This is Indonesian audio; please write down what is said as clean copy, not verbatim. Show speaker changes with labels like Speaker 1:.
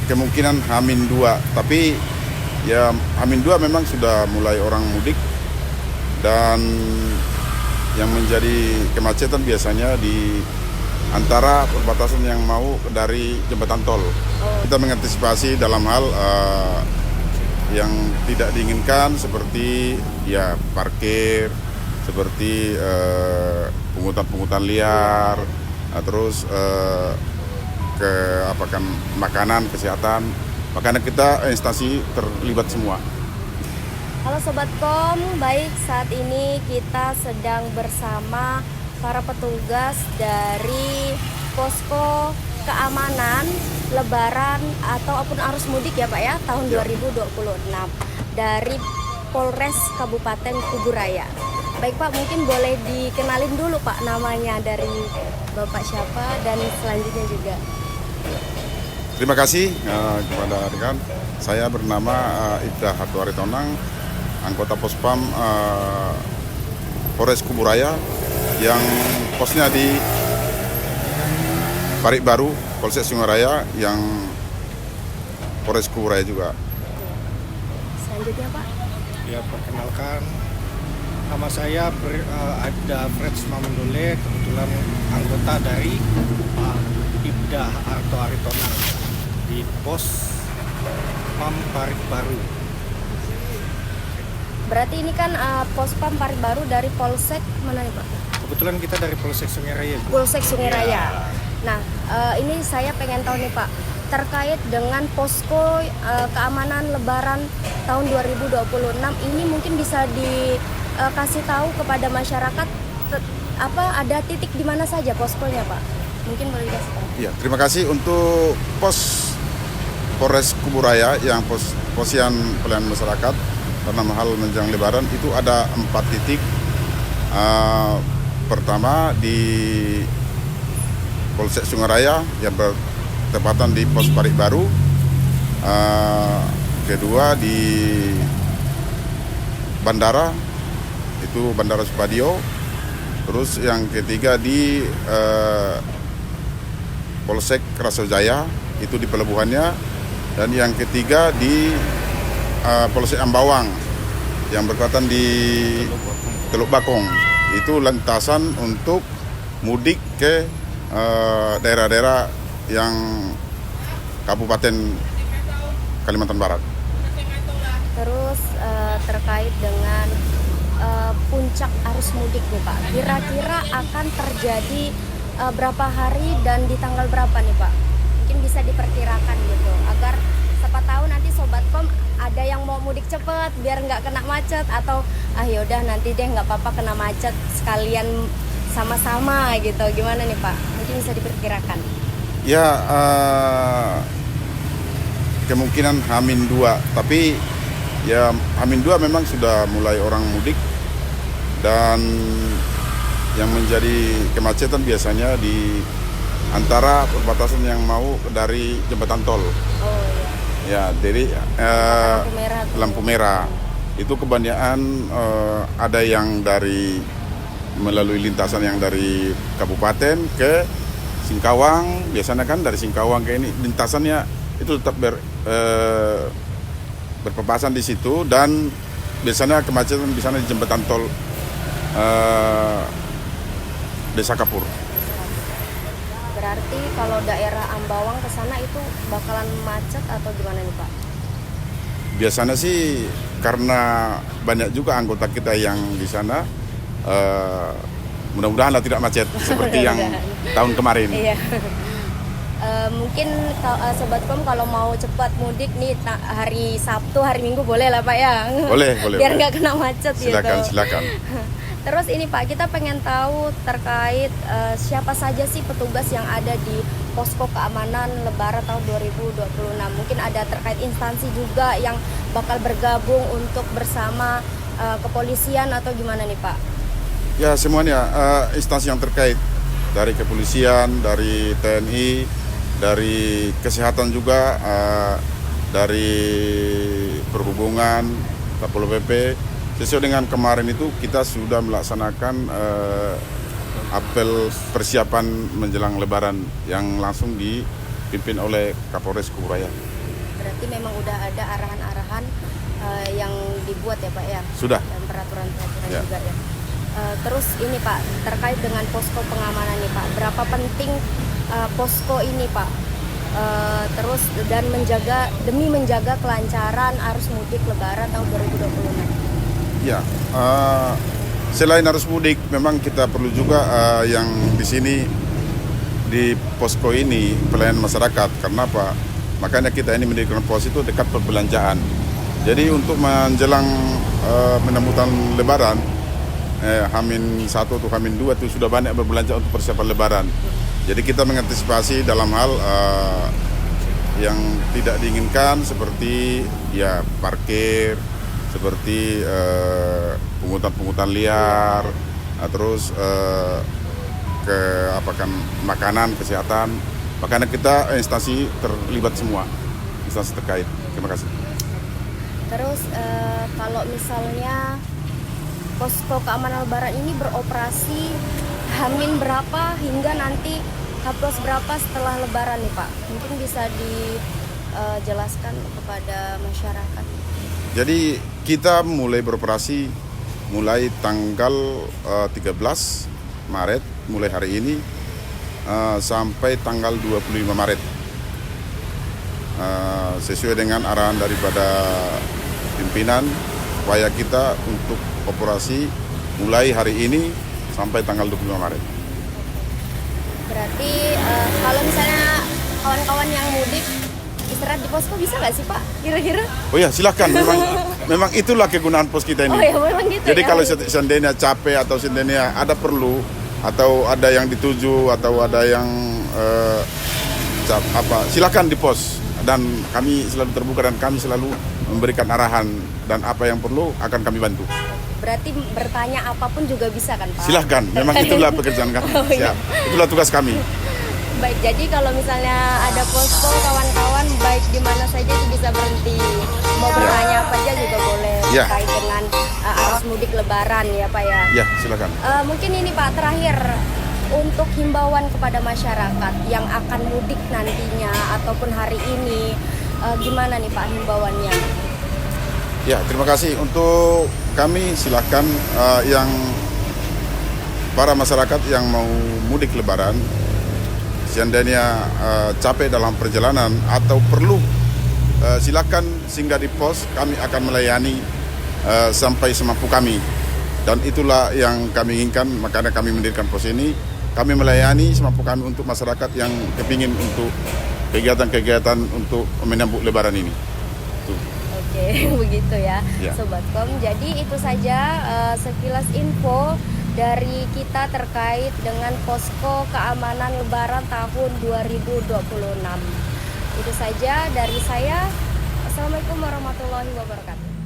Speaker 1: kemungkinan H-2, tapi ya H-2 memang sudah mulai orang mudik, dan yang menjadi kemacetan biasanya di antara perbatasan yang mau dari jembatan tol. Kita mengantisipasi dalam hal yang tidak diinginkan seperti ya parkir, seperti pungutan-pungutan liar, terus makanan, kesehatan. Makanya kita instansi terlibat semua.
Speaker 2: Halo Sobat Kom, baik, saat ini kita sedang bersama para petugas dari posko keamanan Lebaran ataupun arus mudik ya Pak ya, tahun 2026 dari Polres Kabupaten Kuburaya. Baik Pak, mungkin boleh dikenalin dulu Pak namanya dari Bapak siapa dan selanjutnya juga.
Speaker 1: Terima kasih kepada rekan. Saya bernama Ibda Hatuaritonang, anggota Pospam Polres Kuburaya yang posnya di Parit Baru, Polsek Sungai Raya, yang Polres Kuburaya juga.
Speaker 2: Selanjutnya Pak.
Speaker 3: Ya, perkenalkan, nama saya Ibda Freds Mamendole, kebetulan anggota dari Pak Ibda Hatuaritonang di Pos Pam Parit Baru.
Speaker 2: Berarti ini kan Pospam Parit Baru dari Polsek mana nih Pak?
Speaker 3: Kebetulan kita dari Polsek Sungai Raya.
Speaker 2: Polsek Sungai Raya. Nah, ini saya pengen tahu nih Pak, terkait dengan posko keamanan Lebaran tahun 2026 ini mungkin bisa dikasih tahu kepada masyarakat ada titik di mana saja poskonya Pak? Mungkin boleh dikasih tahu.
Speaker 1: Ya, terima kasih untuk pos Polres Kuburaya yang posian pelayanan masyarakat karena hal menjelang Lebaran itu ada 4 titik. Pertama di Polsek Sungai Raya yang bertepatan di Pos Parit Baru. Kedua di Bandara, itu Bandara Supadio. Terus yang ketiga di Polsek Rasojaya, itu di pelabuhannya. Dan yang ketiga di Polsek Ambawang yang bertepatan di Teluk Bakong. Itu lintasan untuk mudik ke daerah-daerah yang Kabupaten Kalimantan Barat.
Speaker 2: Terus terkait dengan puncak arus mudik nih Pak, kira-kira akan terjadi berapa hari dan di tanggal berapa nih Pak? Mungkin bisa diperkirakan gitu, agar siapa tahu nanti Sobat Kom ada yang mau mudik cepet biar nggak kena macet, atau yaudah nanti deh nggak apa-apa kena macet sekalian sama-sama gitu. Gimana nih Pak? Mungkin bisa diperkirakan.
Speaker 1: Ya, kemungkinan H-2, tapi ya H-2 memang sudah mulai orang mudik, dan yang menjadi kemacetan biasanya di antara perbatasan yang mau dari jembatan tol.
Speaker 2: Oh iya.
Speaker 1: Ya, jadi
Speaker 2: Lampu merah.
Speaker 1: Itu kebanyakan ada yang melalui lintasan yang dari kabupaten ke Singkawang. Biasanya kan dari Singkawang ke ini lintasannya itu tetap berpapasan di situ, dan biasanya kemacetan di sana di jembatan tol Desa Kapur.
Speaker 2: Berarti kalau daerah Ambawang ke sana itu bakalan macet atau gimana nih Pak?
Speaker 1: Biasanya sih karena banyak juga anggota kita yang di sana, mudah-mudahan tidak macet seperti yang tahun kemarin.
Speaker 2: Iya. Mungkin Sobat Kom kalau mau cepat mudik nih hari Sabtu, hari Minggu boleh lah Pak ya?
Speaker 1: Boleh.
Speaker 2: Biar nggak kena macet
Speaker 1: Silakan.
Speaker 2: Terus ini Pak, kita pengen tahu terkait siapa saja sih petugas yang ada di posko keamanan Lebaran tahun 2026. Mungkin ada terkait instansi juga yang bakal bergabung untuk bersama kepolisian atau gimana nih Pak?
Speaker 1: Ya, semuanya instansi yang terkait, dari kepolisian, dari TNI, dari kesehatan juga, dari perhubungan, Satpol PP. Sesuai dengan kemarin itu kita sudah melaksanakan apel persiapan menjelang Lebaran yang langsung dipimpin oleh Kapolres Kuburaya.
Speaker 2: Berarti memang udah ada arahan-arahan yang dibuat ya Pak ya?
Speaker 1: Sudah.
Speaker 2: Dan peraturan-peraturan
Speaker 1: Ya.
Speaker 2: juga ya. Terus ini Pak, terkait dengan posko pengamanan nih Pak, berapa penting posko ini Pak? Terus dan demi menjaga kelancaran arus mudik Lebaran tahun 2026.
Speaker 1: Ya, selain arus mudik, memang kita perlu juga yang di sini di posko ini pelayanan masyarakat. Karena apa? Makanya kita ini mendirikan pos itu dekat perbelanjaan. Jadi untuk menjelang menemukan Lebaran, H-1 atau H-2 itu sudah banyak berbelanja untuk persiapan Lebaran. Jadi kita mengantisipasi dalam hal yang tidak diinginkan seperti ya parkir, seperti pungutan-pungutan liar, terus makanan, kesehatan. Makanya kita instansi terlibat semua, instansi terkait. Terima kasih.
Speaker 2: Terus kalau misalnya posko keamanan Lebaran ini beroperasi Hamin berapa hingga nanti H+ berapa setelah Lebaran nih Pak? Mungkin bisa dijelaskan kepada masyarakat.
Speaker 1: Jadi kita mulai beroperasi mulai tanggal 13 Maret, mulai hari ini sampai tanggal 25 Maret. Sesuai dengan arahan daripada pimpinan supaya kita untuk operasi mulai hari ini sampai tanggal 25 Maret.
Speaker 2: Berarti kalau misalnya kawan-kawan yang mudik istirahat di posko bisa nggak sih Pak? Kira-kira?
Speaker 1: Oh ya, silahkan. Memang itulah kegunaan pos kita ini.
Speaker 2: Oh ya memang gitu.
Speaker 1: Jadi
Speaker 2: ya?
Speaker 1: kalau seandainya capek atau seandainya ada perlu atau ada yang dituju atau ada yang silakan di pos, dan kami selalu terbuka dan kami selalu memberikan arahan dan apa yang perlu akan kami bantu.
Speaker 2: Berarti bertanya apapun juga bisa kan Pak?
Speaker 1: Silahkan, memang itulah pekerjaan kami.
Speaker 2: Oh, iya.
Speaker 1: Siap. Itulah tugas kami.
Speaker 2: Baik, jadi kalau misalnya ada posko kawan-kawan baik di mana saja itu bisa berhenti. Mau bertanya apa aja juga boleh
Speaker 1: Ya.
Speaker 2: terkait dengan arus mudik Lebaran ya Pak ya.
Speaker 1: Ya, silakan.
Speaker 2: Mungkin ini Pak terakhir untuk himbauan kepada masyarakat yang akan mudik nantinya ataupun hari ini, gimana nih Pak himbauannya?
Speaker 1: Ya, terima kasih. Untuk kami silahkan yang para masyarakat yang mau mudik Lebaran, seandainya capek dalam perjalanan atau perlu, silakan singgah di pos. Kami akan melayani sampai semampu kami. Dan itulah yang kami inginkan, makanya kami mendirikan pos ini. Kami melayani semampu kami untuk masyarakat yang kepingin untuk kegiatan-kegiatan untuk menyambut Lebaran ini.
Speaker 2: Oke, begitu ya,
Speaker 1: Ya.
Speaker 2: Sobatkom. Jadi itu saja sekilas info dari kita terkait dengan posko keamanan Lebaran tahun 2026. Itu saja dari saya. Assalamualaikum warahmatullahi wabarakatuh.